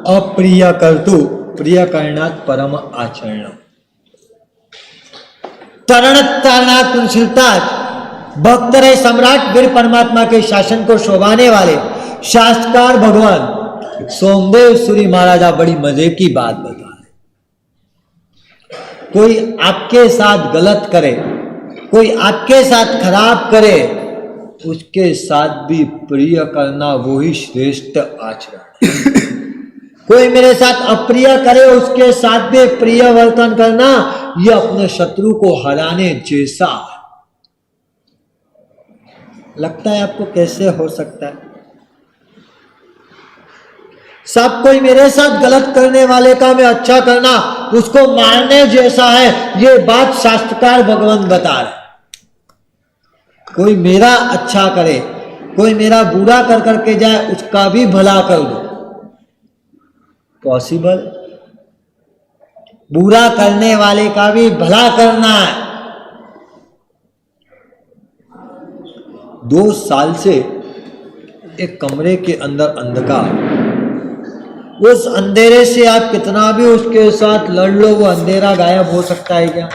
अप्रिय कर्तु प्रिय करणात परम आचरण। तरण तारणात तुलसीतात भक्त रहे सम्राट वीर परमात्मा के शासन को शोभाने वाले शास्त्रकार भगवान सोमदेव सूरी महाराजा बड़ी मजे की बात बता रहे। कोई आपके साथ गलत करे, कोई आपके साथ खराब करे, उसके साथ भी प्रिय करना वही श्रेष्ठ आचरण। कोई मेरे साथ अप्रिय करे, उसके साथ भी प्रिय वर्तन करना, यह अपने शत्रु को हराने जैसा है। लगता है आपको कैसे हो सकता है? सब कोई मेरे साथ गलत करने वाले का मैं अच्छा करना उसको मारने जैसा है, ये बात शास्त्रकार भगवान बता रहे। कोई मेरा अच्छा करे, कोई मेरा बुरा कर करके जाए, उसका भी भला कर दो। पॉसिबल? बुरा करने वाले का भी भला करना है। 2 साल से एक कमरे के अंदर अंधकार, उस अंधेरे से आप कितना भी उसके साथ लड़ लो, वो अंधेरा गायब हो सकता है क्या?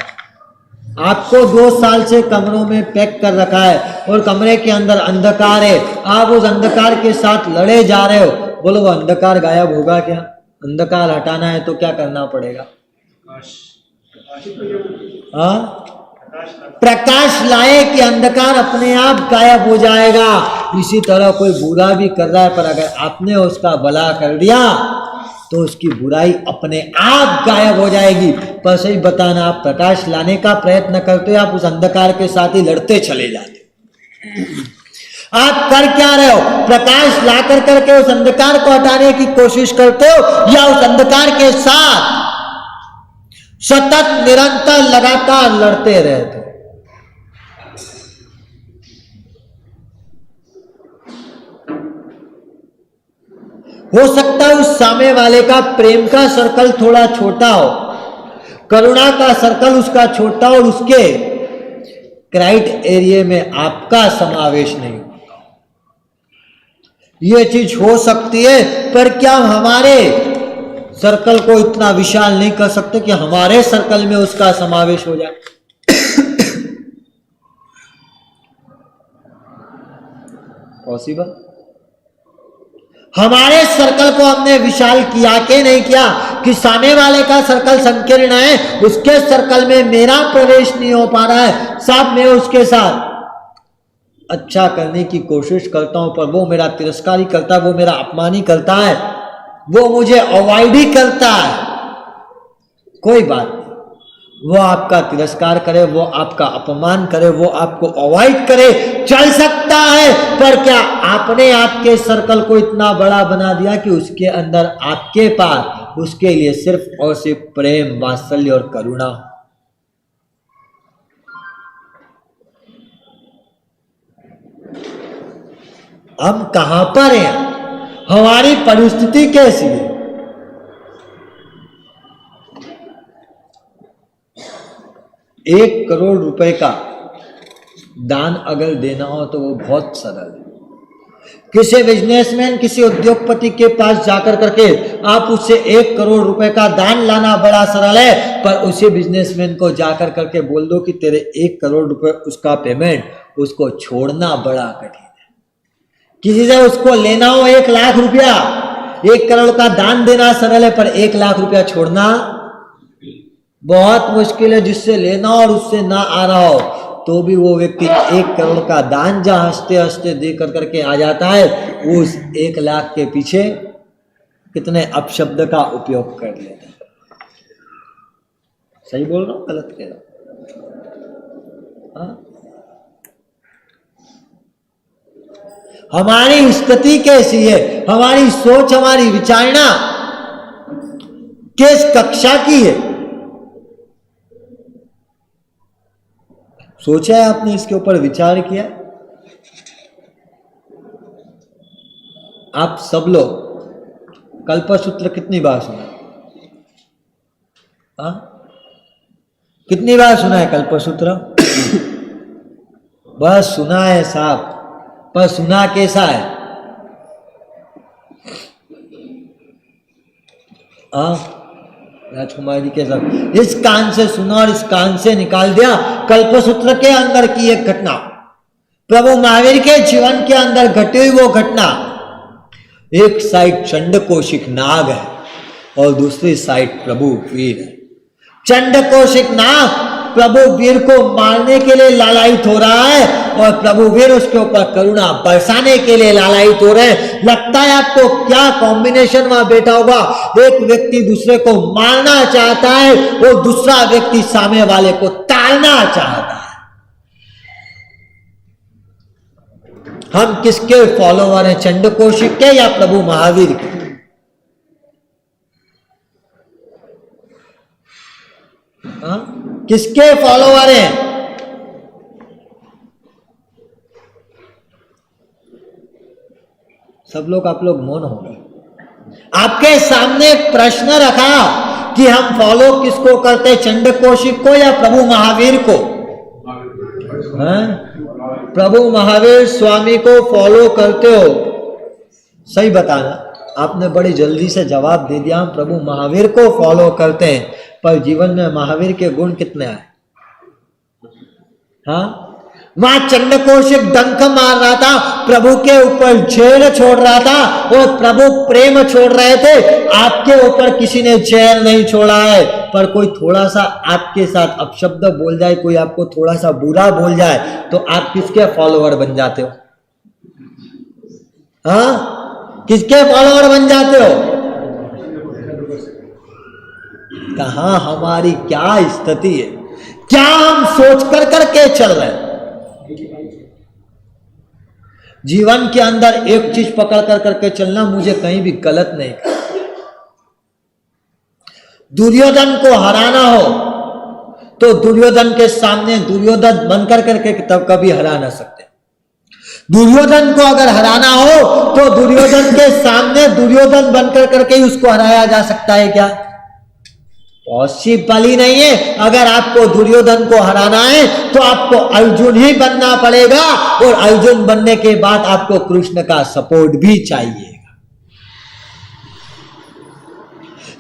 आपको 2 साल से कमरों में पैक कर रखा है और कमरे के अंदर अंधकार है, आप उस अंधकार के साथ लड़े जा रहे हो, बोलो वो अंधकार गायब होगा क्या? अंधकार हटाना है तो क्या करना पड़ेगा? प्रकाश लाए कि अंधकार अपने आप गायब हो जाएगा। इसी तरह कोई बुरा भी कर रहा है, पर अगर आपने उसका भला कर दिया तो उसकी बुराई अपने आप गायब हो जाएगी। पर सही बताना, आप प्रकाश लाने का प्रयत्न करते हो, आप उस अंधकार के साथ ही लड़ते चले जाते हो। आप कर क्या रहे हो? प्रकाश ला कर करके उस अंधकार को हटाने की कोशिश करते हो, या उस अंधकार के साथ सतत निरंतर लगातार लड़ते रहते हो? हो सकता है उस सामने वाले का प्रेम का सर्कल थोड़ा छोटा हो, करुणा का सर्कल उसका छोटा और उसके क्राइट एरिया में आपका समावेश नहीं होगा। यह चीज हो सकती है, पर क्या हमारे सर्कल को इतना विशाल नहीं कर सकते कि हमारे सर्कल में उसका समावेश हो जाए? पॉसिबल? हमारे सर्कल को हमने विशाल किया कि नहीं किया, कि सामने वाले का सर्कल संकीर्ण है, उसके सर्कल में मेरा प्रवेश नहीं हो पा रहा है। साहब मैं उसके साथ अच्छा करने की कोशिश करता हूं, पर वो मेरा तिरस्कार ही करता है, वो मेरा अपमान ही करता है, वो मुझे अवॉइड ही करता है। कोई बात नहीं, वो आपका तिरस्कार करे, वो आपका अपमान करे, वो आपको अवॉइड करे, चल सकता है। पर क्या आपने आपके सर्कल को इतना बड़ा बना दिया कि उसके अंदर आपके पास उसके लिए सिर्फ और सिर्फ प्रेम, वात्सल्य और करुणा? हम कहां पर हैं? हमारी परिस्थिति कैसी है? ₹1 करोड़ रुपए का दान अगर देना हो तो वो बहुत सरल है। किसी बिजनेसमैन, किसी उद्योगपति के पास जाकर करके आप उससे 1 करोड़ रुपए का दान लाना बड़ा सरल है, पर उसी बिजनेसमैन को जाकर करके बोल दो कि तेरे 1 करोड़ रुपए उसका पेमेंट, उसको छोड़ना बड़ा कठिन है। किसी से उसको लेना हो 1 लाख रुपया, 1 करोड़ का दान देना सरल है, पर 1 लाख रुपया छोड़ना बहुत मुश्किल है। जिससे लेना और उससे ना आ रहा हो तो भी वो व्यक्ति 1 करोड़ का दान जहां हंसते हंसते दे कर करके आ जाता है, उस 1 लाख के पीछे कितने अपशब्द का उपयोग कर लेता है। सही बोल रहा हूं, गलत कह रहा हूं? हमारी स्थिति कैसी है, हमारी सोच, हमारी विचारना किस कक्षा की है? सोचा है आपने? इसके ऊपर विचार किया? आप सब लोग कल्पसूत्र कितनी बार सुना? कितनी बार सुना है कल्पसूत्र? बस सुना है साहब, पर सुना कैसा है? राजकुमार जी के साथ इस कान से सुना और इस कान से निकाल दिया। कल्पसूत्र के अंदर की एक घटना, प्रभु महावीर के जीवन के अंदर घटी हुई वो घटना। एक साइड चंडकोशिक नाग है और दूसरी साइड प्रभु वीर है। चंडकोशिक नाग प्रभु वीर को मारने के लिए लालायित हो रहा है और प्रभु वीर उसके ऊपर करुणा बरसाने के लिए लालायित हो रहे हैं। लगता है आपको क्या कॉम्बिनेशन वहां बैठा होगा। एक व्यक्ति दूसरे को मारना चाहता है और दूसरा व्यक्ति सामने वाले को ताड़ना चाहता है। हम किसके फॉलोवर हैं, चंडकोशिक के या प्रभु महावीर के? किसके फॉलोवर हैं? सब लोग आप लोग मौन हो गए। आपके सामने एक प्रश्न रखा कि हम फॉलो किसको करते, चंडकोशिक को या प्रभु महावीर को? प्रभु महावीर स्वामी को फॉलो करते हो? सही बताना। आपने बड़ी जल्दी से जवाब दे दिया, हम प्रभु महावीर को फॉलो करते हैं। पर जीवन में महावीर के गुण कितने आए? वहां चंडकोशिक डंक मार रहा था, प्रभु के ऊपर झेल छोड़ रहा था और प्रभु प्रेम छोड़ रहे थे। आपके ऊपर किसी ने झेल नहीं छोड़ा है, पर कोई थोड़ा सा आपके साथ अपशब्द बोल जाए, कोई आपको थोड़ा सा बुरा बोल जाए, तो आप किसके फॉलोअर बन जाते हो? किसके फॉलोअर बन जाते हो? कहां हमारी क्या स्थिति है, क्या हम सोच कर करके चल रहे हैं? जीवन के अंदर एक चीज पकड़ कर करके चलना, मुझे कहीं भी गलत नहीं करना। दुर्योधन को हराना हो तो दुर्योधन के सामने दुर्योधन बनकर करके तब कभी हरा ना सकते। दुर्योधन को अगर हराना हो तो दुर्योधन के सामने दुर्योधन बनकर करके ही उसको हराया जा सकता है क्या? पॉसिबल ही नहीं है। अगर आपको दुर्योधन को हराना है तो आपको अर्जुन ही बनना पड़ेगा और अर्जुन बनने के बाद आपको कृष्ण का सपोर्ट भी चाहिएगा।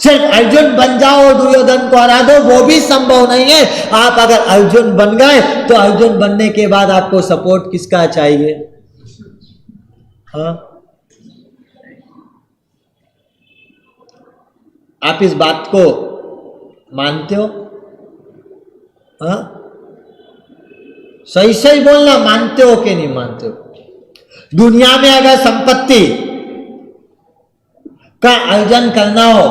सिर्फ अर्जुन बन जाओ और दुर्योधन को हरा दो, वो भी संभव नहीं है। आप अगर अर्जुन बन गए तो अर्जुन बनने के बाद आपको सपोर्ट किसका चाहिए? आप इस बात को मानते हो? सही सही बोलना, मानते हो कि नहीं मानते हो? दुनिया में अगर संपत्ति का अर्जन करना हो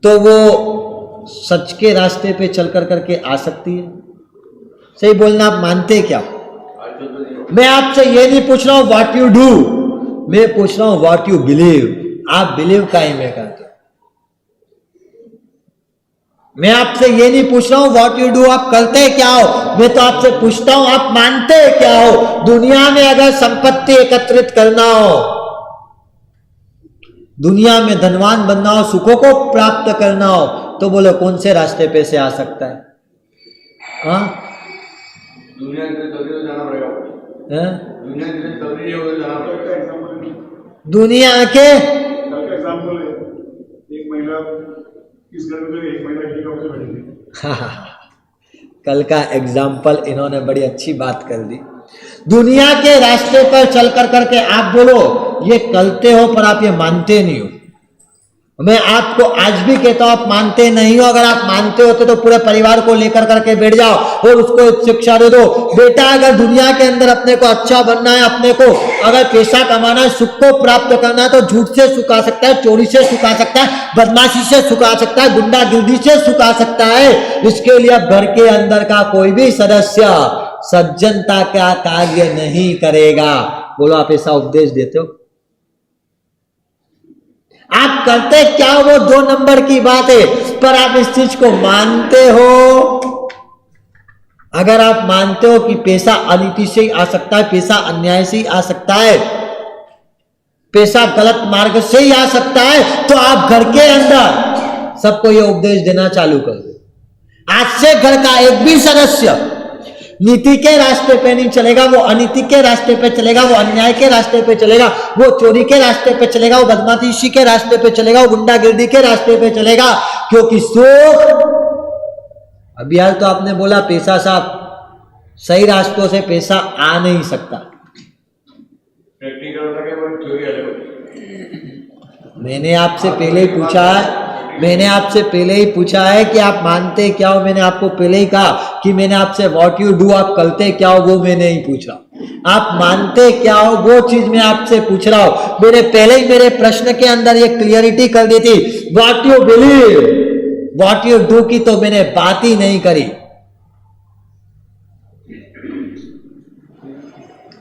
तो वो सच के रास्ते पे चलकर करके आ सकती है। सही बोलना, आप मानते क्या? मैं आपसे ये नहीं पूछ रहा हूं व्हाट यू डू, मैं पूछ रहा हूं व्हाट यू बिलीव। आप बिलीव काहे में करते हो? मैं आपसे ये नहीं पूछ रहा हूं व्हाट यू डू, आप करते क्या हो। मैं तो आपसे पूछता हूं आप मानते क्या हो। दुनिया में अगर संपत्ति एकत्रित करना हो, दुनिया में धनवान बनना हो, सुखों को प्राप्त करना हो, तो बोलो कौन से रास्ते पे से आ सकता है? दुनिया के जाना पड़ेगा। दुनिया के एग्जाम्पल, एक महिला इस घर में एक महिला की कब से बैठी। कल का एग्जाम्पल इन्होंने बड़ी अच्छी बात कर दी। दुनिया के रास्ते पर चल कर करके आप बोलो ये करते हो, पर आप ये मानते नहीं हो। मैं आपको आज भी कहता हूं आप मानते नहीं हो। अगर आप मानते होते तो पूरे परिवार को लेकर करके बैठ जाओ और उसको शिक्षा दे दो, बेटा अगर दुनिया के अंदर अपने को अच्छा बनना है, अपने को अगर पैसा कमाना है, सुख को प्राप्त करना है, तो झूठ से सुख आ सकता है, चोरी से सुख आ सकता है, बदमाशी से सुख आ सकता है, गुंडागिर्दी से सुख आ सकता है। इसके लिए अब घर के अंदर का कोई भी सदस्य सज्जनता का कार्य नहीं करेगा। बोलो आप ऐसा उपदेश देते हो? आप करते क्या? वो 2 नंबर की बात है, पर आप इस चीज को मानते हो। अगर आप मानते हो कि पैसा अनीति से ही आ सकता है, पैसा अन्याय से ही आ सकता है, पैसा गलत मार्ग से ही आ सकता है, तो आप घर के अंदर सबको यह उपदेश देना चालू कर दो। आज से घर का एक भी सदस्य नीति के रास्ते पे नहीं चलेगा, वो अनीति के रास्ते पे चलेगा, वो अन्याय के रास्ते पे चलेगा, वो चोरी के रास्ते पे चलेगा, वो बदमाशी के रास्ते पे चलेगा, वो गुंडागिर्दी के रास्ते पे चलेगा। क्योंकि सुख, अभी हाल तो आपने बोला पैसा साहब, सही रास्तों से पैसा आ नहीं सकता। मैंने आपसे पहले ही पूछा है कि आप मानते क्या हो। मैंने आपको पहले ही कहा कि मैंने आपसे व्हाट यू डू, आप करते क्या हो, वो मैं नहीं पूछ रहा। आप मानते क्या हो वो चीज मैं आपसे पूछ रहा हूं। मैंने पहले ही मेरे प्रश्न के अंदर ये क्लियरिटी कर दी थी। What you believe, what you do की तो मैंने बात ही नहीं करी।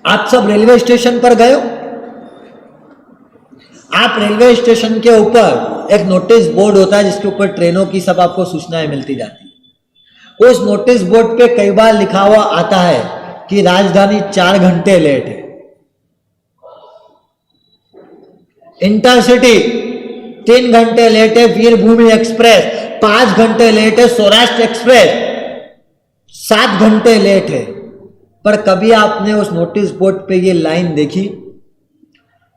आप सब रेलवे स्टेशन पर गए हो? आप रेलवे स्टेशन के ऊपर एक नोटिस बोर्ड होता है जिसके ऊपर ट्रेनों की सब आपको सूचनाएं मिलती जाती है। उस नोटिस बोर्ड पे कई बार लिखा हुआ आता है कि राजधानी 4 घंटे लेट है, इंटरसिटी 3 घंटे लेट है, वीरभूमि एक्सप्रेस 5 घंटे लेट है, सौराष्ट्र एक्सप्रेस 7 घंटे लेट है। पर कभी आपने उस नोटिस बोर्ड पे ये लाइन देखी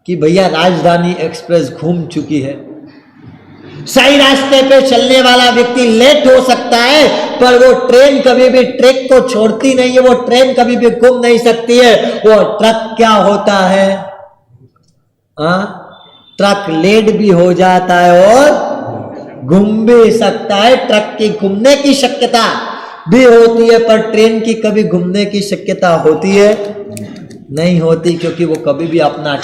कि भैया राजधानी एक्सप्रेस घूम चुकी है? सही रास्ते पे चलने वाला व्यक्ति लेट हो सकता है, पर वो ट्रेन कभी भी ट्रैक को छोड़ती नहीं है, वो ट्रेन कभी भी घूम नहीं सकती है। वो ट्रक क्या होता है, ट्रक लेट भी हो जाता है और घूम भी सकता है। ट्रक की घूमने की शक्यता भी होती है, पर ट्रेन की कभी घूमने की शक्यता होती है नहीं होती, क्योंकि वो कभी भी अपना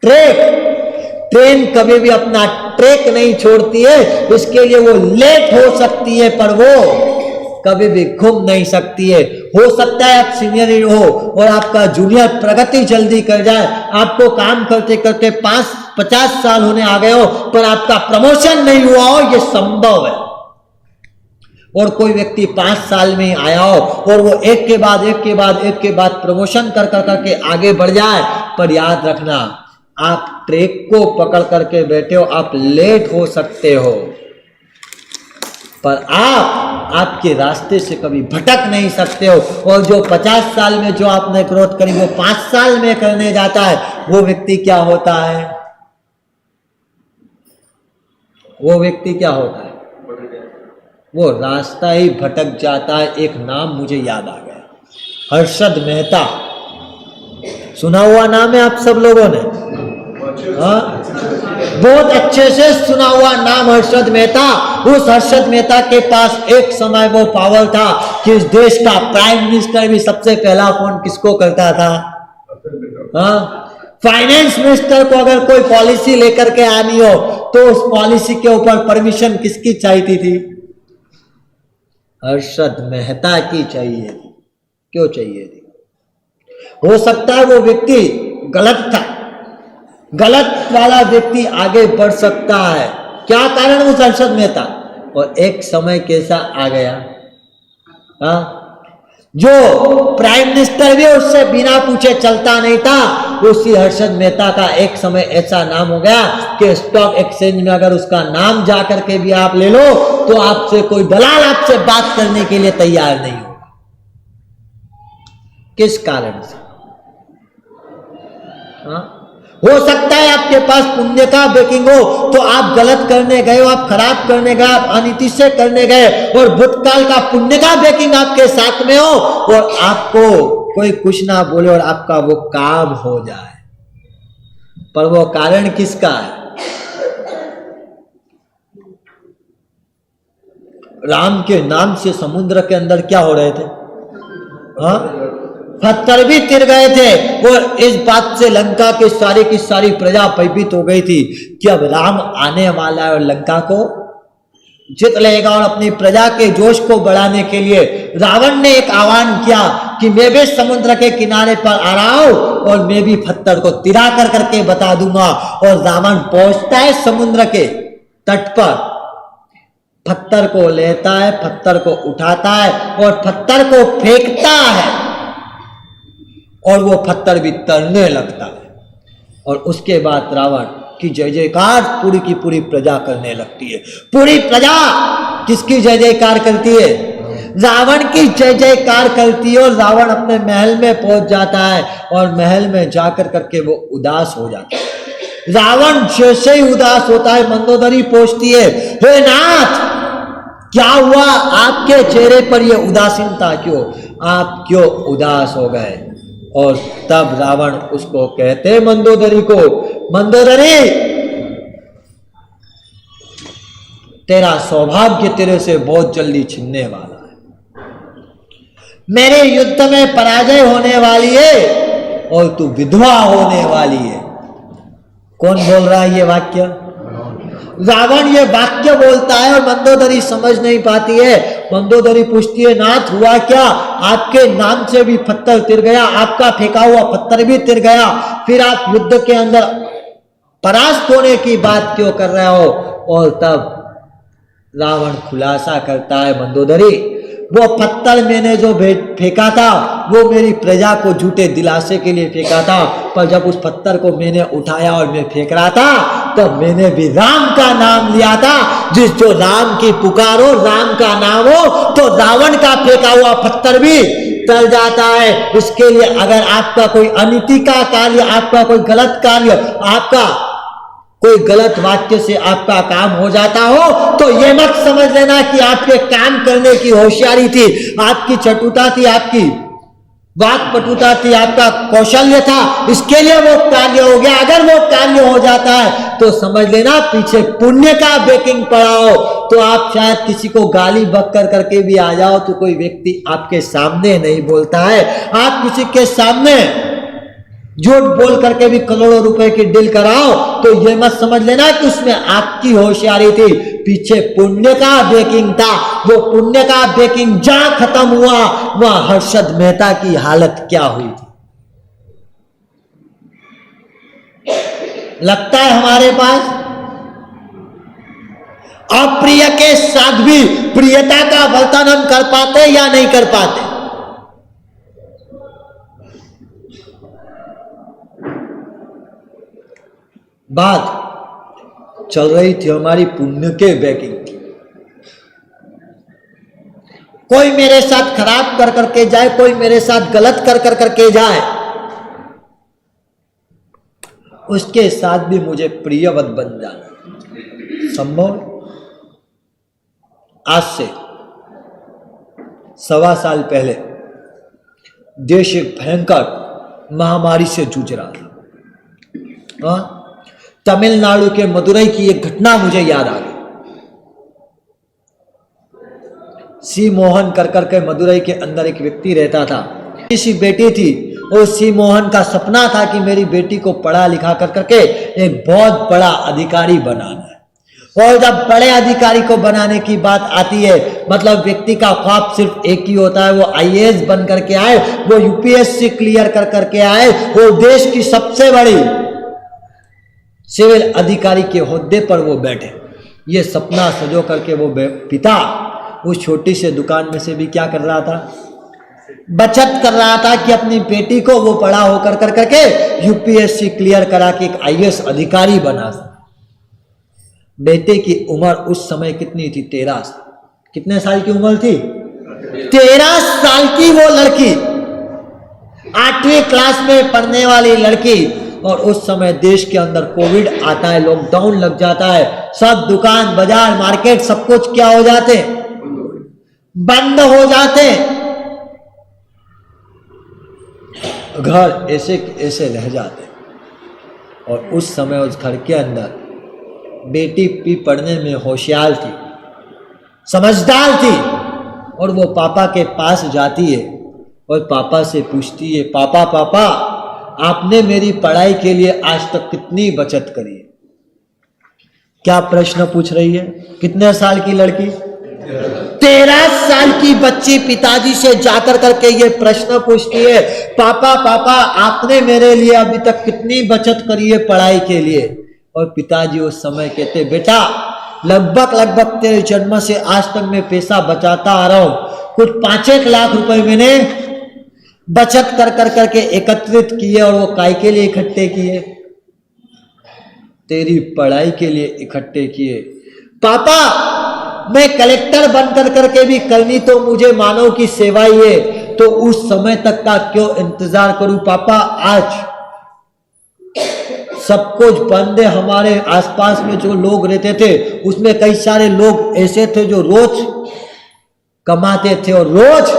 ट्रेन कभी भी अपना ट्रैक नहीं छोड़ती है। इसके लिए वो लेट हो सकती है, पर वो कभी भी घूम नहीं सकती है। हो सकता है आप सीनियर हो और आपका जूनियर प्रगति जल्दी कर जाए, आपको काम करते करते 50 साल होने आ गए हो, पर आपका प्रमोशन नहीं हुआ हो, यह संभव है। और कोई व्यक्ति 5 साल में आया हो और वो एक के बाद प्रमोशन कर करके आगे बढ़ जाए, पर याद रखना आप ट्रैक को पकड़ करके बैठे हो, आप लेट हो सकते हो, पर आप आपके रास्ते से कभी भटक नहीं सकते हो। और जो 50 साल में जो आपने ग्रोथ करी वो 5 साल में करने जाता है, वो व्यक्ति क्या होता है? वो व्यक्ति क्या होता है? वो रास्ता ही भटक जाता है। एक नाम मुझे याद आ गया, हर्षद मेहता। सुना हुआ नाम है आप सब लोगों ने? बहुत अच्छे से सुना हुआ नाम हर्षद मेहता। उस हर्षद मेहता के पास एक समय वो पावर था कि इस देश का प्राइम मिनिस्टर भी सबसे पहला फोन किसको करता था? फाइनेंस मिनिस्टर को अगर कोई पॉलिसी लेकर के आनी हो तो उस पॉलिसी के ऊपर परमिशन किसकी चाहिए थी? हर्षद मेहता की चाहिए थी। क्यों चाहिए थी? हो सकता है वो व्यक्ति गलत था, गलत वाला व्यक्ति आगे बढ़ सकता है। क्या कारण उस हर्षद मेहता? और एक समय कैसा आ गया जो प्राइम मिनिस्टर भी उससे बिना पूछे चलता नहीं था, उसी हर्षद मेहता का एक समय ऐसा नाम हो गया कि स्टॉक एक्सचेंज में अगर उसका नाम जा करके भी आप ले लो तो आपसे कोई दलाल आपसे बात करने के लिए तैयार नहीं होगा। किस कारण से? हो सकता है आपके पास पुण्य का बैकिंग हो, तो आप गलत करने गए हो, आप खराब करने गए, आप अनीति से करने गए और भूतकाल का पुण्य का बैकिंग आपके साथ में हो और आपको कोई कुछ ना बोले और आपका वो काम हो जाए, पर वो कारण किसका है? राम के नाम से समुद्र के अंदर क्या हो रहे थे? पत्थर भी तिर गए थे और इस बात से लंका की सारी प्रजा भयभीत हो गई थी कि अब राम आने वाला है और लंका को जीत लेगा। और अपनी प्रजा के जोश को बढ़ाने के लिए रावण ने एक आह्वान किया कि मैं भी समुद्र के किनारे पर आ रहा हूं और मैं भी पत्थर को तिरा कर करके बता दूंगा। और रावण पहुंचता है समुद्र के तट पर, पत्थर को लेता है, पत्थर को उठाता है और पत्थर को फेंकता है और वो पत्थर भी तैरने लगता है। और उसके बाद रावण की जय जयकार पूरी की पूरी प्रजा करने लगती है। पूरी प्रजा किसकी जय जयकार करती है? रावण की जय जयकार करती है और रावण अपने महल में पहुंच जाता है और महल में जाकर करके वो उदास हो जाता है। रावण जैसे ही उदास होता है मंदोदरी पूछती है, हे नाथ क्या हुआ, आपके चेहरे पर ये उदासीनता क्यों, आप क्यों उदास हो गए। और तब रावण उसको कहते मंदोदरी को, मंदोदरी तेरा सौभाग्य तेरे से बहुत जल्दी छिनने वाला है, मेरे युद्ध में पराजय होने वाली है और तू विधवा होने वाली है। कौन बोल रहा है ये वाक्य? रावण ये वाक्य बोलता है और मंदोदरी समझ नहीं पाती है। मंदोदरी पूछती है, नाथ हुआ क्या, आपके नाम से भी पत्थर तिर गया, आपका फेंका हुआ पत्थर भी तिर गया, फिर आप युद्ध के अंदर परास्त होने की बात क्यों कर रहे हो। और तब रावण खुलासा करता है, मंदोदरी वो पत्थर मैंने जो फेंका था वो मेरी प्रजा को झूठे दिलासे के लिए फेंका था, पर जब उस पत्थर को मैंने उठाया और मैं फेंक रहा था तब मैंने भी राम का नाम लिया था। जिस जो राम की पुकारो, राम का नाम हो तो रावण का फेंका हुआ पत्थर भी टल जाता है। इसके लिए अगर आपका कोई अनीति का कार्य, आपका कोई गलत कार्य, आपका कोई गलत वाक्य से आपका काम हो जाता हो तो ये मत समझ लेना कि आपके काम करने की होशियारी थी, आपकी चतुरता थी, आपकी वाक्पटुता थी, आपका कौशल्य था, इसके लिए वो कार्य हो गया। अगर वो कार्य हो जाता है तो समझ लेना पीछे पुण्य का बेकिंग पड़ा हो। तो आप शायद किसी को गाली बककर करके भी आ जाओ तो कोई व्यक्ति आपके सामने नहीं बोलता है। आप किसी के सामने झूठ बोल करके भी करोड़ों रुपए की डील कराओ तो ये मत समझ लेना कि उसमें आपकी होशियारी थी, पीछे पुण्य का बेकिंग था। वो पुण्य का बेकिंग जहां खत्म हुआ वहां हर्षद मेहता की हालत क्या हुई थी। लगता है हमारे पास अप्रिय के साथ भी प्रियता का वर्तन हम कर पाते या नहीं कर पाते। बात चल रही थी हमारी पुण्य के बैकिंग की। कोई मेरे साथ खराब कर करके जाए, कोई मेरे साथ गलत कर करके जाए, उसके साथ भी मुझे प्रियवत बन जाना संभव। आज से 1.25 साल पहले देश एक भयंकर महामारी से जूझ रहा था। तमिलनाडु के मदुरई की एक घटना मुझे याद आ गई। सी मोहन कर के मदुरई के अंदर एक व्यक्ति रहता था, किसी बेटी थी और सी मोहन का सपना था कि मेरी बेटी को पढ़ा लिखा कर करके एक बहुत बड़ा अधिकारी बनाना है। और जब बड़े अधिकारी को बनाने की बात आती है, मतलब व्यक्ति का ख्वाब सिर्फ एक ही होता है, वो आईएएस बन करके आए, वो यूपीएससी क्लियर कर करके आए और देश की सबसे बड़ी सिविल अधिकारी के होद्दे पर वो बैठे। ये सपना सजो करके वो पिता उस छोटी से दुकान में से भी क्या कर रहा था, बचत कर रहा था कि अपनी बेटी को वो पढ़ा होकर कर करके यूपीएससी क्लियर करा के एक आईएएस अधिकारी बना। बेटे की उम्र उस समय कितनी थी? 13 साल। कितने साल की उम्र थी? 13 साल की वो लड़की, 8वीं क्लास में पढ़ने वाली लड़की। और उस समय देश के अंदर कोविड आता है, लॉकडाउन लग जाता है, सब दुकान बाजार मार्केट सब कुछ क्या हो जाते, बंद हो जाते, घर ऐसे ऐसे रह जाते। और उस समय उस घर के अंदर बेटी भी पढ़ने में होशियार थी, समझदार थी, और वो पापा के पास जाती है और पापा से पूछती है, पापा पापा आपने मेरी पढ़ाई के लिए आज तक कितनी बचत करी है? क्या प्रश्न पूछ रही है? कितने साल की लड़की? 13 साल की बच्ची पिताजी से जाकर करके ये प्रश्न पूछती है, पापा पापा आपने मेरे लिए अभी तक कितनी बचत करी है पढ़ाई के लिए? और पिताजी उस समय कहते, बेटा लगभग तेरे जन्म से आज तक मैं पैसा बचाता आ रहा हूं, कुछ 5-1 लाख रुपए मैंने बचत कर करके एकत्रित किए। और वो काय के लिए इकट्ठे किए? तेरी पढ़ाई के लिए इकट्ठे किए। पापा मैं कलेक्टर बनकर करके भी करनी तो मुझे मानव की सेवा ही है, तो उस समय तक का क्यों इंतजार करूं पापा। आज सब कुछ बंद है। हमारे आसपास में जो लोग रहते थे उसमें कई सारे लोग ऐसे थे जो रोज कमाते थे और रोज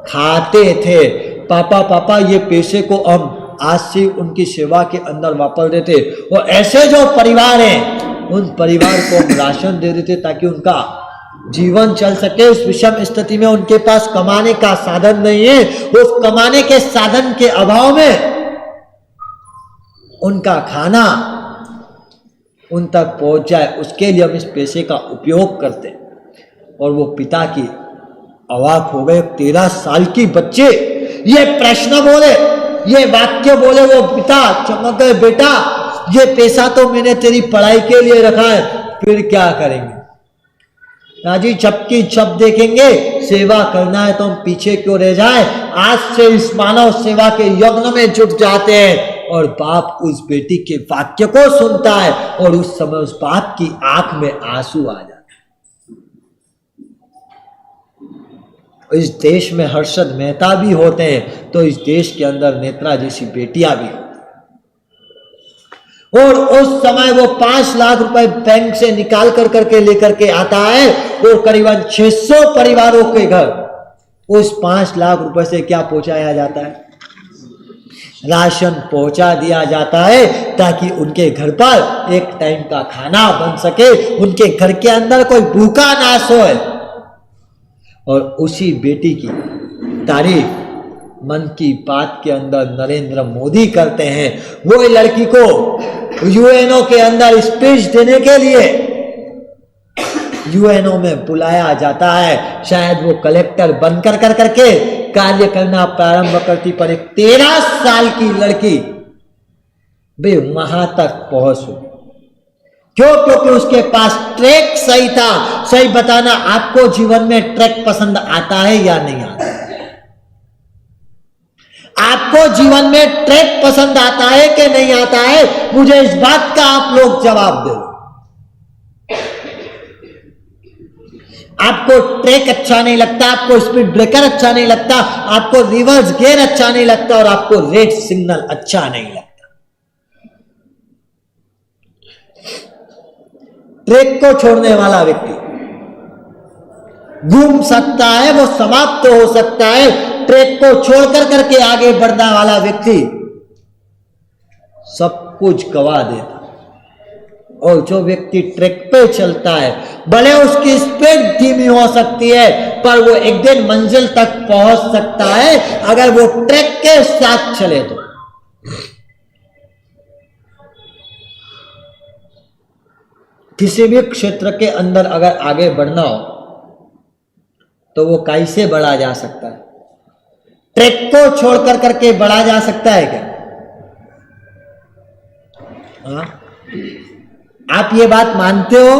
खाते थे। पापा पापा ये पैसे को हम आज से उनकी सेवा के अंदर वापर देते, और ऐसे जो परिवार हैं उन परिवार को हम राशन दे देते ताकि उनका जीवन चल सके। उस विषम स्थिति में उनके पास कमाने का साधन नहीं है, उस कमाने के साधन के अभाव में उनका खाना उन तक पहुंच जाए, उसके लिए हम इस पैसे का उपयोग करते हैं। और वो पिता की अवाक हो गए। 13 साल की बच्चे ये प्रश्न बोले, ये वाक्य बोले, वो पिता चमक गए, बेटा ये पैसा तो मैंने तेरी पढ़ाई के लिए रखा है, फिर क्या करेंगे। राजी छपकी छप देखेंगे, सेवा करना है तो हम पीछे क्यों रह जाए। आज से इस मानव सेवा के यज्ञ में जुट जाते हैं। और बाप उस बेटी के वाक्य को सुनता है और उस समय उस बाप की आंख में आंसू आ जाते हैं। इस देश में हर्षद मेहता भी होते हैं तो इस देश के अंदर नेत्रा जैसी बेटियां भी होती हैं। और उस समय वो 5 लाख रुपए बैंक से निकाल कर करके लेकर के आता है और करीबन 600 परिवारों के घर उस 5 लाख रुपए से क्या पहुंचाया जाता है, राशन पहुंचा दिया जाता है ताकि उनके घर पर एक टाइम का खाना बन सके, उनके घर के अंदर कोई भूखा ना सोए। और उसी बेटी की तारीफ मन की बात के अंदर नरेंद्र मोदी करते हैं। वो लड़की को यूएनओ के अंदर स्पीच देने के लिए यूएनओ में बुलाया जाता है। शायद वो कलेक्टर बनकर कर करके कार्य करना प्रारंभ करती, पर एक 13 साल की लड़की वे वहां तक पहुंच हुई। क्यों? क्योंकि उसके पास ट्रैक सही था। सही बताना, आपको जीवन में ट्रैक पसंद आता है या नहीं आता? आपको जीवन में ट्रैक पसंद आता है कि नहीं आता है? मुझे इस बात का आप लोग जवाब दो। आपको ट्रैक अच्छा नहीं लगता, आपको स्पीड ब्रेकर अच्छा नहीं लगता, आपको रिवर्स गियर अच्छा नहीं लगता और आपको रेड सिग्नल अच्छा नहीं लगता। ट्रैक को छोड़ने वाला व्यक्ति घूम सकता है, वो समाप्त हो सकता है। ट्रैक को छोड़कर करके आगे बढ़ने वाला व्यक्ति सब कुछ गवा देता। और जो व्यक्ति ट्रैक पे चलता है, भले उसकी स्पीड धीमी हो सकती है पर वो एक दिन मंजिल तक पहुंच सकता है अगर वो ट्रैक के साथ चले तो। किसी भी क्षेत्र के अंदर अगर आगे बढ़ना हो तो वो कैसे बढ़ा जा सकता है? ट्रैक को छोड़कर करके बढ़ा जा सकता है क्या? हाँ? आप ये बात मानते हो?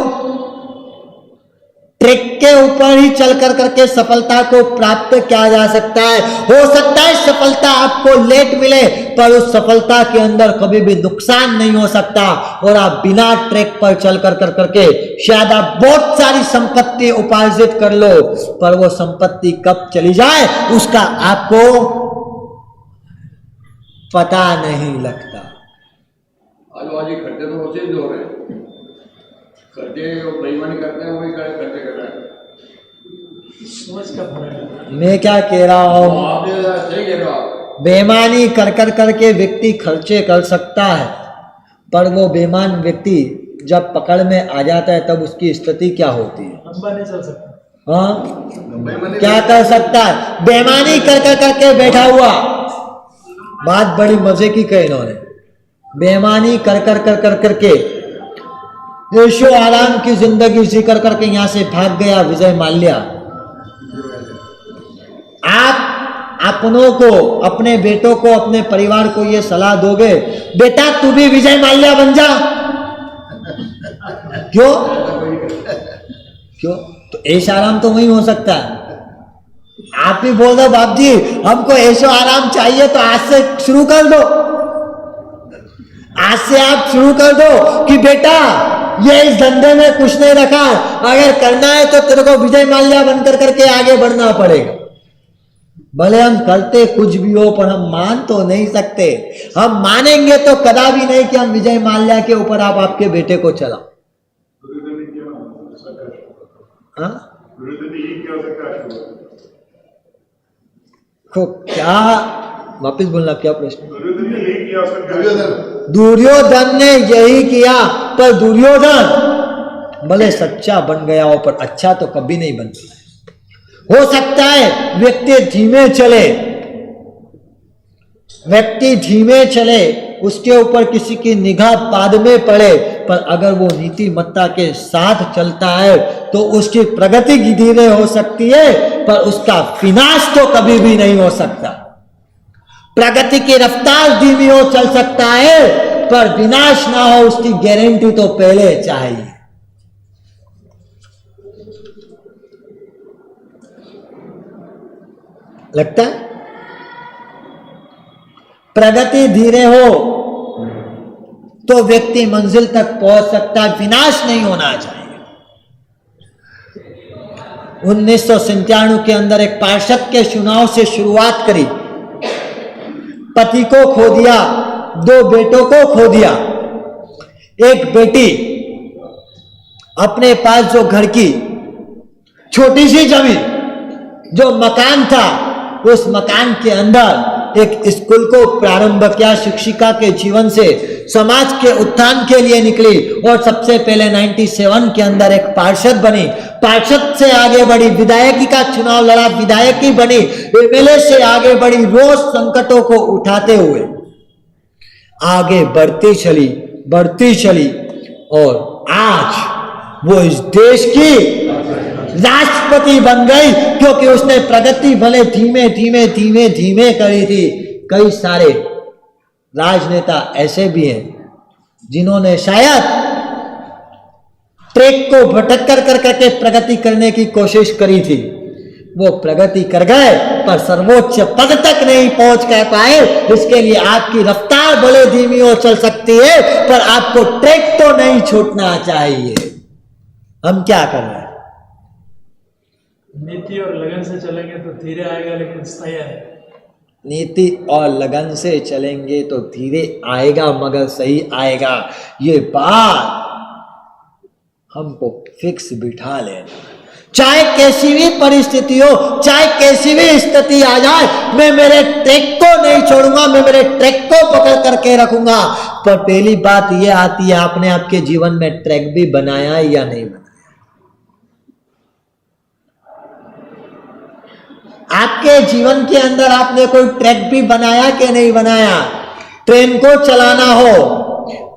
ट्रैक के ऊपर ही चलकर करके सफलता को प्राप्त किया जा सकता है। हो सकता है सफलता आपको लेट मिले पर उस सफलता के अंदर कभी भी नुकसान नहीं हो सकता। और आप बिना ट्रैक पर चलकर कर करके शायद आप बहुत सारी संपत्ति उपार्जित कर लो पर वो संपत्ति कब चली जाए उसका आपको पता नहीं लगता। आज खर्चे तो होते ही हो रहे हैं, खर्चे बेईमानी करते हैं वही खर्चे कर रहे हैं। मैं क्या कह रहा हूं, सही कह रहे हो आप। बेईमानी कर कर करके व्यक्ति खर्चे कर सकता है पर वो बेईमान व्यक्ति जब पकड़ में आ जाता है तब उसकी स्थिति क्या होती है? लंबा नहीं चल सकता। हाँ, क्या कर सकता है? बेईमानी कर कर करके बैठा हुआ, बात बड़ी मजे की कही इन्होंने। बेईमानी कर कर कर कर करके ऐशो आराम की जिंदगी जी कर करके यहां से भाग गया विजय माल्या। आप अपनों को, अपने बेटों को, अपने परिवार को यह सलाह दोगे बेटा तू भी विजय माल्या बन जा? क्यों? क्यों? तो ऐश आराम तो वही हो सकता है। आप ही बोल दो बाप जी हमको ऐशो आराम चाहिए तो आज से शुरू कर दो। आज से आप शुरू कर दो कि बेटा ये इस धंधे में कुछ नहीं रखा, अगर करना है तो तेरे को विजय माल्या बनकर करके आगे बढ़ना पड़ेगा। भले हम करते कुछ भी हो, पर हम मान तो नहीं सकते। हम मानेंगे तो कदापि नहीं कि हम विजय माल्या के ऊपर आप आपके बेटे को चलाओ। हाँ? तो क्या, वापिस बोलना, क्या प्रश्न? दुर्योधन ने यही किया, पर दुर्योधन भले सच्चा बन गया हो, पर अच्छा तो कभी नहीं बन सकता। हो सकता है व्यक्ति धीमे चले, उसके ऊपर किसी की निगाह बाद में पड़े, पर अगर वो नीतिमत्ता के साथ चलता है तो उसकी प्रगति धीरे हो सकती है, पर उसका विनाश तो कभी भी नहीं हो सकता। प्रगति की रफ्तार धीमी हो चल सकता है, पर विनाश ना हो उसकी गारंटी तो पहले चाहिए। लगता है प्रगति धीरे हो तो व्यक्ति मंजिल तक पहुंच सकता है, विनाश नहीं होना चाहिए। 1997 के अंदर एक पार्षद के चुनाव से शुरुआत करी, पति को खो दिया, 2 बेटों को खो दिया। एक बेटी अपने पास जो घर की छोटी सी जमीन, जो मकान था, उस मकान के अंदर एक स्कूल को प्रारंभ किया। शिक्षिका के जीवन से समाज के उत्थान के लिए निकली और सबसे पहले 97 के अंदर एक पार्षद बनी। पार्षद से आगे बढ़ी, विधायकी का चुनाव लड़ा, विधायकी बनी, एमएलए से आगे बढ़ी, रोज संकटों को उठाते हुए आगे बढ़ती चली और आज वो इस देश की राष्ट्रपति बन गई, क्योंकि उसने प्रगति भले धीमे धीमे करी थी। कई सारे राजनेता ऐसे भी हैं जिन्होंने शायद ट्रैक को भटक कर करके प्रगति करने की कोशिश करी थी। वो प्रगति कर गए पर सर्वोच्च पद तक नहीं पहुंच कर पाए। इसके लिए आपकी रफ्तार भले धीमी हो चल सकती है, पर आपको ट्रैक तो नहीं छूटना चाहिए। हम क्या कर रहे हैं? नीति और लगन से चलेंगे तो धीरे आएगा, लेकिन सही आएगा। नीति और लगन से चलेंगे तो धीरे आएगा, मगर सही आएगा। ये बात हमको फिक्स बिठा लेना। चाहे कैसी भी परिस्थिति हो, चाहे कैसी भी स्थिति आ जाए, मैं मेरे ट्रैक को नहीं छोड़ूंगा, मैं मेरे ट्रैक को पकड़ करके रखूंगा। पर पहली बात यह आती है, आपने आपके जीवन में ट्रैक भी बनाया या नहीं बनाया? आपके जीवन के अंदर आपने कोई ट्रैक भी बनाया कि नहीं बनाया? ट्रेन को चलाना हो,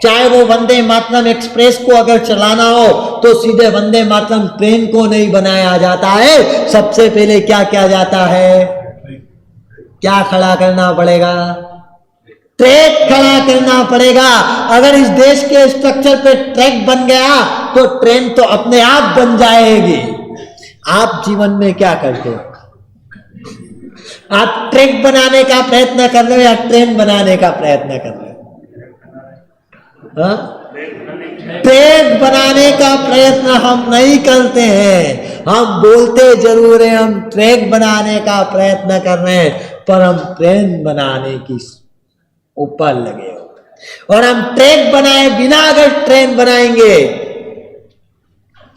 चाहे वो वंदे मातरम एक्सप्रेस को अगर चलाना हो तो सीधे वंदे मातरम ट्रेन को नहीं बनाया जाता है। सबसे पहले क्या किया जाता है? क्या खड़ा करना पड़ेगा? ट्रैक खड़ा करना पड़ेगा। अगर इस देश के स्ट्रक्चर पे ट्रैक बन गया तो ट्रेन तो अपने आप बन जाएगी। आप जीवन में क्या करते हो? आप ट्रैक बनाने का प्रयत्न कर रहे हो या ट्रेन बनाने का प्रयत्न कर रहे हो? ट्रैक बनाने का प्रयत्न हम नहीं करते हैं। हम बोलते जरूर हैं हम ट्रैक बनाने का प्रयत्न कर रहे हैं, पर हम ट्रेन बनाने की ऊपर लगे हो। और हम ट्रैक बनाए बिना अगर ट्रेन बनाएंगे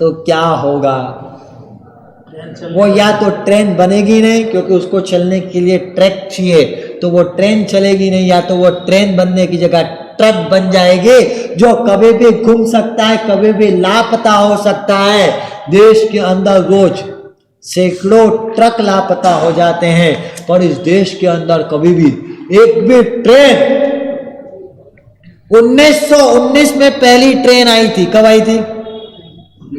तो क्या होगा? वो या तो ट्रेन बनेगी नहीं, क्योंकि उसको चलने के लिए ट्रैक चाहिए, तो वो ट्रेन चलेगी नहीं, या तो वो ट्रेन बनने की जगह ट्रक बन जाएगी, जो कभी भी घूम सकता है, कभी भी लापता हो सकता है। देश के अंदर रोज सैकड़ों ट्रक लापता हो जाते हैं, पर इस देश के अंदर कभी भी एक भी ट्रेन 1919 में पहली ट्रेन आई थी। कब आई थी?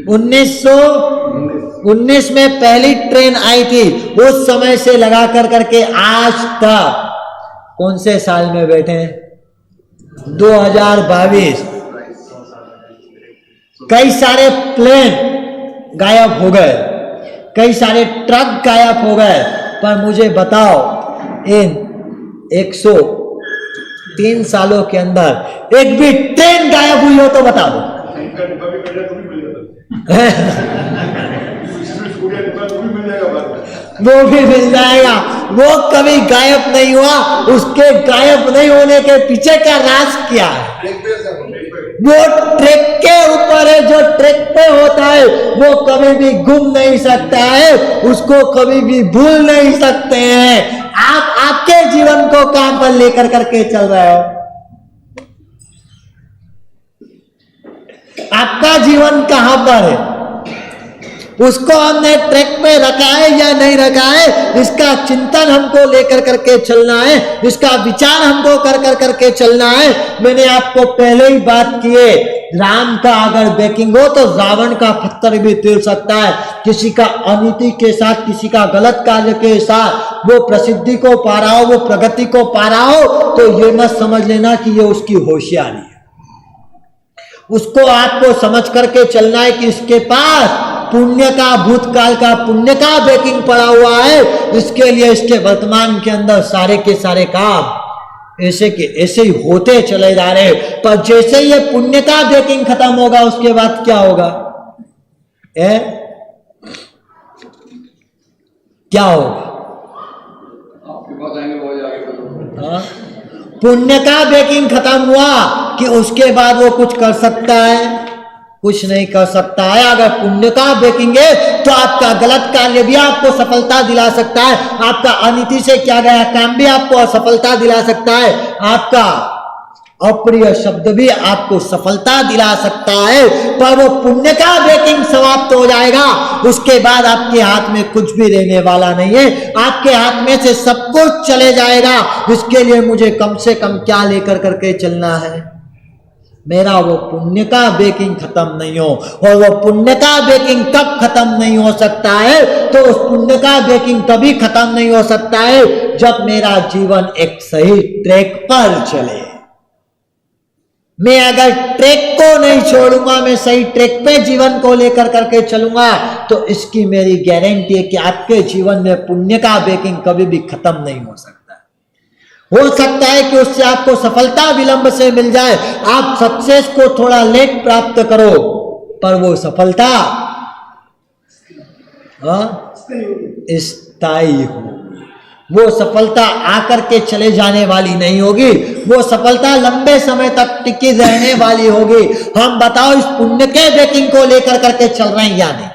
1919 में पहली ट्रेन आई थी। उस समय से लगा कर करके आज तक कौन से साल में बैठे हैं? 2022। कई सारे प्लेन गायब हो गए, कई सारे ट्रक गायब हो गए, पर मुझे बताओ इन 103 सालों के अंदर एक भी ट्रेन गायब हुई हो तो बता दो। का डिब्बा भी मिल जाए तो भी मिल जाता इसमें छूट गया डिब्बा तो भी मिल जाएगा बाद में। वो भी मिल जाएगा। वो कभी गायब नहीं हुआ। उसके गायब नहीं होने के पीछे का राज क्या है? वो ट्रैक के ऊपर है। जो ट्रैक पे होता है वो कभी भी गुम नहीं सकता है, उसको कभी भी भूल नहीं सकते हैं। आप आपके जीवन को कहां पर लेकर करके चल रहे हो? आपका जीवन कहां पर है? उसको हमने ट्रैक पे रखा है या नहीं रखा है, इसका चिंतन हमको लेकर करके चलना है, इसका विचार हमको कर करके चलना है। मैंने आपको पहले ही बात की है, राम का अगर बैकिंग हो तो रावण का पत्थर भी तिल सकता है। किसी का अनीति के साथ, किसी का गलत कार्य के साथ वो प्रसिद्धि को पा रहा हो, वो प्रगति को पा रहा हो, तो ये मत समझ लेना कि ये उसकी होशियारी है। उसको आपको समझ करके चलना है कि इसके पास पुण्य का, भूतकाल का पुण्य का बैकिंग पड़ा हुआ है। इसके लिए इसके वर्तमान के अंदर सारे के सारे काम ऐसे के ऐसे ही होते चले जा रहे। पर जैसे ये पुण्य का बैकिंग खत्म होगा, उसके बाद क्या होगा? क्या होगा? आपके पास आएंगे बहुत आगे बढ़ो। हाँ? पुण्य का बैकिंग खत्म हुआ कि उसके बाद वो कुछ कर सकता है? कुछ नहीं कर सकता है। अगर पुण्य का बैकिंग है तो आपका गलत कार्य भी आपको सफलता दिला सकता है, आपका अनीति से किया गया काम भी आपको असफलता दिला सकता है, आपका अप्रिय शब्द भी आपको सफलता दिला सकता है। पर वो पुण्य का बैकिंग समाप्त हो जाएगा, उसके बाद आपके हाथ में कुछ भी रहने वाला नहीं है। आपके हाथ में से सब कुछ चले जाएगा। इसके लिए मुझे कम से कम क्या लेकर करके चलना है? मेरा वो पुण्य का बैकिंग खत्म नहीं हो। और वो पुण्य का बैकिंग कब खत्म नहीं हो सकता है? तो उस पुण्य का बैकिंग तभी खत्म नहीं हो सकता है जब मेरा जीवन एक सही ट्रैक पर चले। मैं अगर ट्रैक को नहीं छोड़ूंगा, मैं सही ट्रैक पे जीवन को लेकर करके चलूंगा, तो इसकी मेरी गारंटी है कि आपके जीवन में पुण्य का बैकिंग कभी भी खत्म नहीं हो सकता। हो सकता है कि उससे आपको सफलता विलंब से मिल जाए, आप सक्सेस को थोड़ा लेट प्राप्त करो, पर वो सफलता स्थायी हो। वो सफलता आकर के चले जाने वाली नहीं होगी, वो सफलता लंबे समय तक टिकी रहने वाली होगी। हम बताओ इस पुण्य के बैकिंग को लेकर करके चल रहे हैं या नहीं?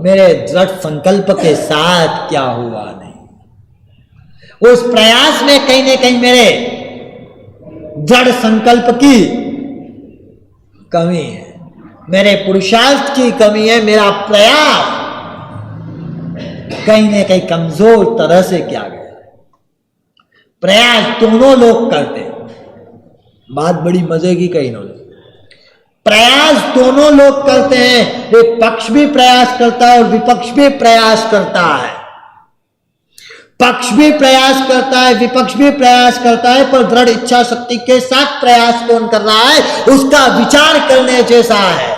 मेरे दृढ़ संकल्प के साथ क्या हुआ नहीं, उस प्रयास में कहीं ना कहीं मेरे दृढ़ संकल्प की कमी है, मेरे पुरुषार्थ की कमी है, मेरा प्रयास कहीं ना कहीं कमजोर तरह से किया गया। प्रयास दोनों लोग करते हैं, बात बड़ी मजे की कही इन्होंने। प्रयास दोनों लोग करते हैं, एक पक्ष भी प्रयास करता है और विपक्ष भी प्रयास करता है। पक्ष भी प्रयास करता है, विपक्ष भी प्रयास करता है, पर दृढ़ इच्छा शक्ति के साथ प्रयास कौन कर रहा है, उसका विचार करने जैसा है।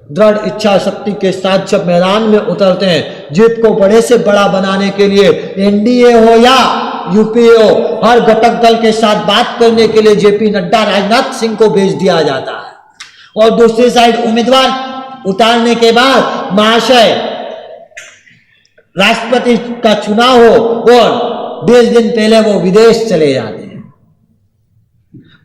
दृढ़ इच्छा शक्ति के साथ जब मैदान में उतरते हैं, जीत को बड़े से बड़ा बनाने के लिए, एनडीए हो या यूपीए हो, हर घटक दल के साथ बात करने के लिए जेपी नड्डा, राजनाथ सिंह को भेज दिया जाता है। और दूसरी साइड उम्मीदवार उतारने के बाद महाशय राष्ट्रपति का चुनाव हो और 20 दिन पहले वो विदेश चले जाते हैं।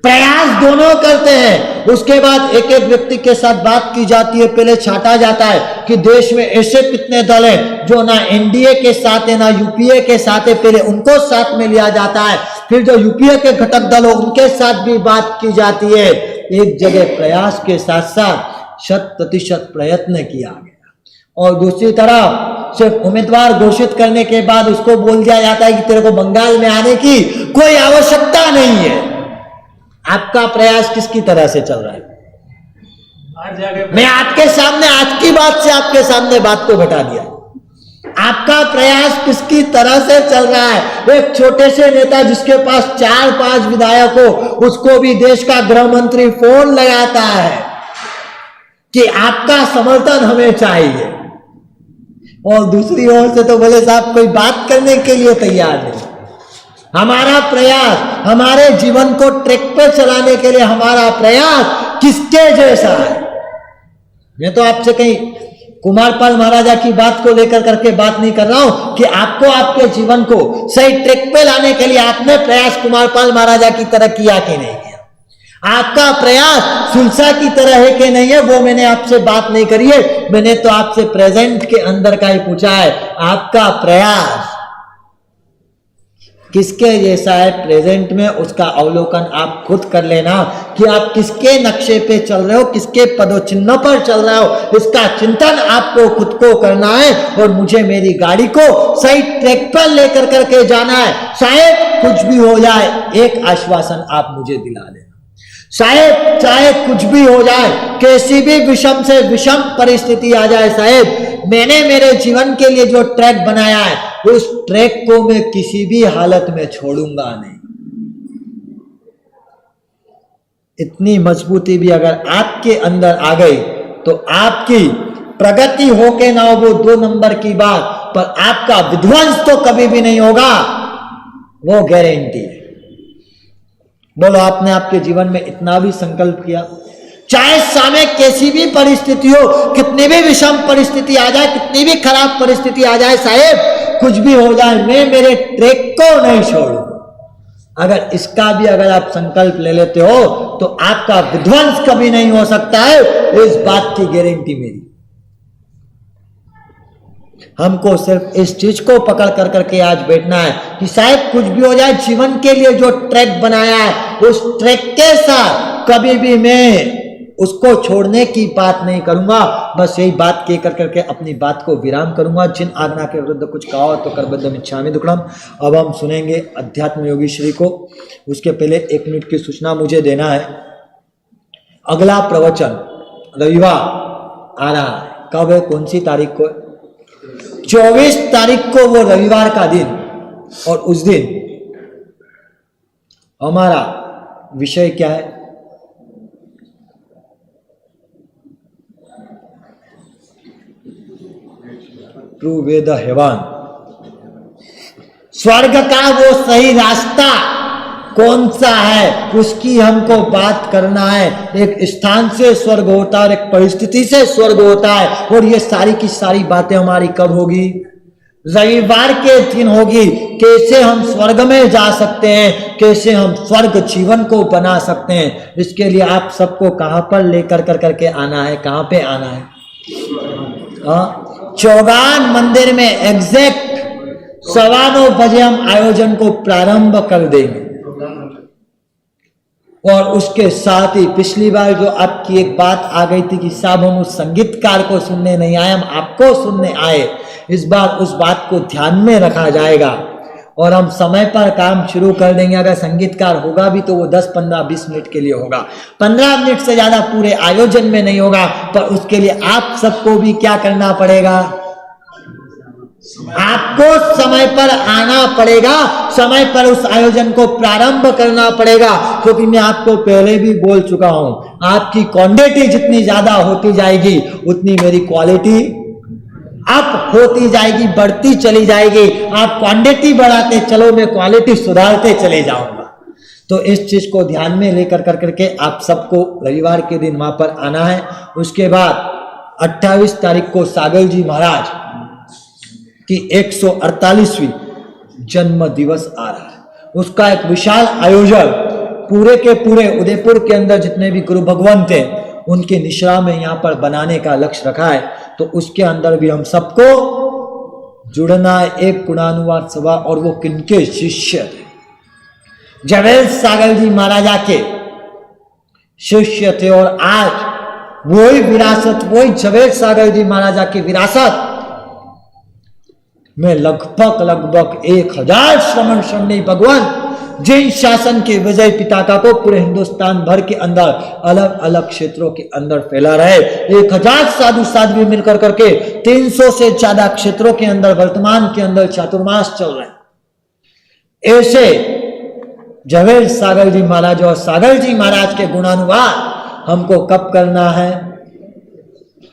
प्रयास दोनों करते हैं, उसके बाद एक एक व्यक्ति के साथ बात की जाती है, पहले छाटा जाता है कि देश में ऐसे कितने दल हैं जो ना एनडीए के साथ है ना यूपीए के साथ है, पहले उनको साथ में लिया जाता है, फिर जो यूपीए के घटक दल हो उनके साथ भी बात की जाती है। एक जगह प्रयास के साथ साथ 100% प्रयत्न किया गया और दूसरी तरफ सिर्फ उम्मीदवार घोषित करने के बाद उसको बोल दिया जाता है कि तेरे को बंगाल में आने की कोई आवश्यकता नहीं है। आपका प्रयास किसकी तरह से चल रहा है? मैं आपके सामने आज की बात से आपके सामने बात को घटा दिया। आपका प्रयास किसकी तरह से चल रहा है? एक छोटे से नेता जिसके पास 4-5 विधायक हो, उसको भी देश का गृह मंत्री फोन लगाता है कि आपका समर्थन हमें चाहिए, और दूसरी ओर से तो बोले साहब कोई बात करने के लिए तैयार नहीं। हमारा प्रयास, हमारे जीवन को ट्रैक पे चलाने के लिए हमारा प्रयास किसके जैसा है? मैं तो आपसे कहीं कुमारपाल महाराजा की बात को लेकर करके बात नहीं कर रहा हूं कि आपको आपके जीवन को सही ट्रैक पे लाने के लिए आपने प्रयास कुमारपाल महाराजा की तरह किया कि नहीं किया। आपका प्रयास सुलसा की तरह है कि नहीं है, वो मैंने आपसे बात नहीं करी है। मैंने तो आपसे प्रेजेंट के अंदर का ही पूछा है, आपका प्रयास किसके जैसा है प्रेजेंट में, उसका अवलोकन आप खुद कर लेना कि आप किसके नक्शे पे चल रहे हो, किसके पदोचिन्ह पर चल रहे हो। इसका चिंतन आपको खुद को करना है और मुझे मेरी गाड़ी को सही ट्रैक पर लेकर करके जाना है। शायद कुछ भी हो जाए, एक आश्वासन आप मुझे दिला देना, शायद चाहे कुछ भी हो जाए, कैसी भी विषम से विषम परिस्थिति आ जाए, साहेब मैंने मेरे जीवन के लिए जो ट्रैक बनाया है उस ट्रैक को मैं किसी भी हालत में छोड़ूंगा नहीं। इतनी मजबूती भी अगर आपके अंदर आ गई तो आपकी प्रगति हो के ना हो वो 2 नंबर की बात, पर आपका विध्वंस तो कभी भी नहीं होगा, वो गारंटी है। बोलो, आपने आपके जीवन में इतना भी संकल्प किया, चाहे सामने कैसी भी परिस्थिति हो, कितनी भी विषम परिस्थिति आ जाए, कितनी भी खराब परिस्थिति आ जाए, साहेब कुछ भी हो जाए, मैं मेरे ट्रैक को नहीं छोड़ूं। अगर इसका भी अगर आप संकल्प ले लेते हो तो आपका विध्वंस कभी नहीं हो सकता है, इस बात की गारंटी मेरी। हमको सिर्फ इस चीज को पकड़ कर करके आज बैठना है कि शायद कुछ भी हो जाए, जीवन के लिए जो ट्रैक बनाया है उस ट्रैक के साथ कभी भी मैं उसको छोड़ने की बात नहीं करूंगा। बस यही बात कहकर करके अपनी बात को विराम करूंगा। जिन आज्ञा के विरुद्ध कुछ कहा तो करबद्ध मिच्छामि दुक्कडम। अब हम सुनेंगे अध्यात्म योगी श्री को। उसके पहले 1 मिनट की सूचना मुझे देना है। अगला प्रवचन रविवार आ रहा है। कब है, कौन सी तारीख को? 24 तारीख को वो रविवार का दिन, और उस दिन हमारा विषय क्या है? True way the haven. स्वर्ग का वो सही रास्ता कौन सा है, उसकी हमको बात करना है। एक स्थान से स्वर्ग होता है और एक परिस्थिति से स्वर्ग होता है, और ये सारी की सारी बातें हमारी कब होगी? रविवार के दिन होगी। कैसे हम स्वर्ग में जा सकते हैं, कैसे हम स्वर्ग जीवन को बना सकते हैं, इसके लिए आप सबको कहां पर लेकर कर करके आना है, कहां पे आना है? चौगान मंदिर में एग्जैक्ट 9:15 बजे हम आयोजन को प्रारंभ कर देंगे। और उसके साथ ही पिछली बार जो आपकी एक बात आ गई थी कि साहब हम उस संगीतकार को सुनने नहीं आए, हम आपको सुनने आए, इस बार उस बात को ध्यान में रखा जाएगा और हम समय पर काम शुरू कर देंगे। अगर संगीतकार होगा भी तो वो 10, 15, 20 मिनट के लिए होगा, 15 मिनट से ज्यादा पूरे आयोजन में नहीं होगा। पर उसके लिए आप सबको भी क्या करना पड़ेगा? आपको समय पर आना पड़ेगा, समय पर उस आयोजन को प्रारंभ करना पड़ेगा। क्योंकि मैं आपको पहले भी बोल चुका हूं, आपकी क्वांटिटी जितनी ज्यादा होती जाएगी उतनी मेरी क्वालिटी अप होती जाएगी, बढ़ती चली जाएगी। आप क्वांटिटी बढ़ाते चलो, मैं क्वालिटी सुधारते चले जाऊंगा। तो इस चीज को ध्यान में लेकर कर करके आप सबको रविवार के दिन वहां पर आना है। उसके बाद 28 तारीख को सागर जी महाराज की 148वीं जन्म दिवस आ रहा है। उसका एक विशाल आयोजन पूरे के पूरे उदयपुर के अंदर जितने भी गुरु भगवान थे उनके निश्रा में यहाँ पर बनाने का लक्ष्य रखा है। तो उसके अंदर भी हम सबको जुड़ना है। एक गुणानुवाद सभा, और वो किनके शिष्य थे? झवेर सागर जी महाराजा के शिष्य थे। और आज वही विरासत, वही झवेर सागर जी महाराजा की विरासत में लगभग 1000 श्रमण श्रमणी भगवान जैन शासन के विजय पिताका को पूरे हिंदुस्तान भर के अंदर अलग अलग क्षेत्रों के अंदर फैला रहे। 1000 साधु साध्वी मिलकर करके 300 से ज्यादा क्षेत्रों के अंदर वर्तमान के अंदर चातुर्मास चल रहे हैं। ऐसे झवेर सागर जी महाराज और सागर जी महाराज के गुणानुवाद हमको कब करना है?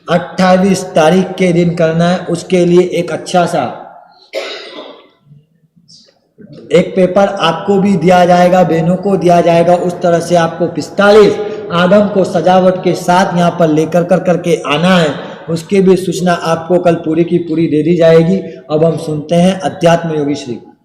28 तारीख के दिन करना है। उसके लिए एक अच्छा सा एक पेपर आपको भी दिया जाएगा, बहनों को दिया जाएगा। उस तरह से आपको 45 आगम को सजावट के साथ यहाँ पर लेकर करके आना है। उसकी भी सूचना आपको कल पूरी की पूरी दे दी जाएगी। अब हम सुनते हैं अध्यात्म योगी श्री।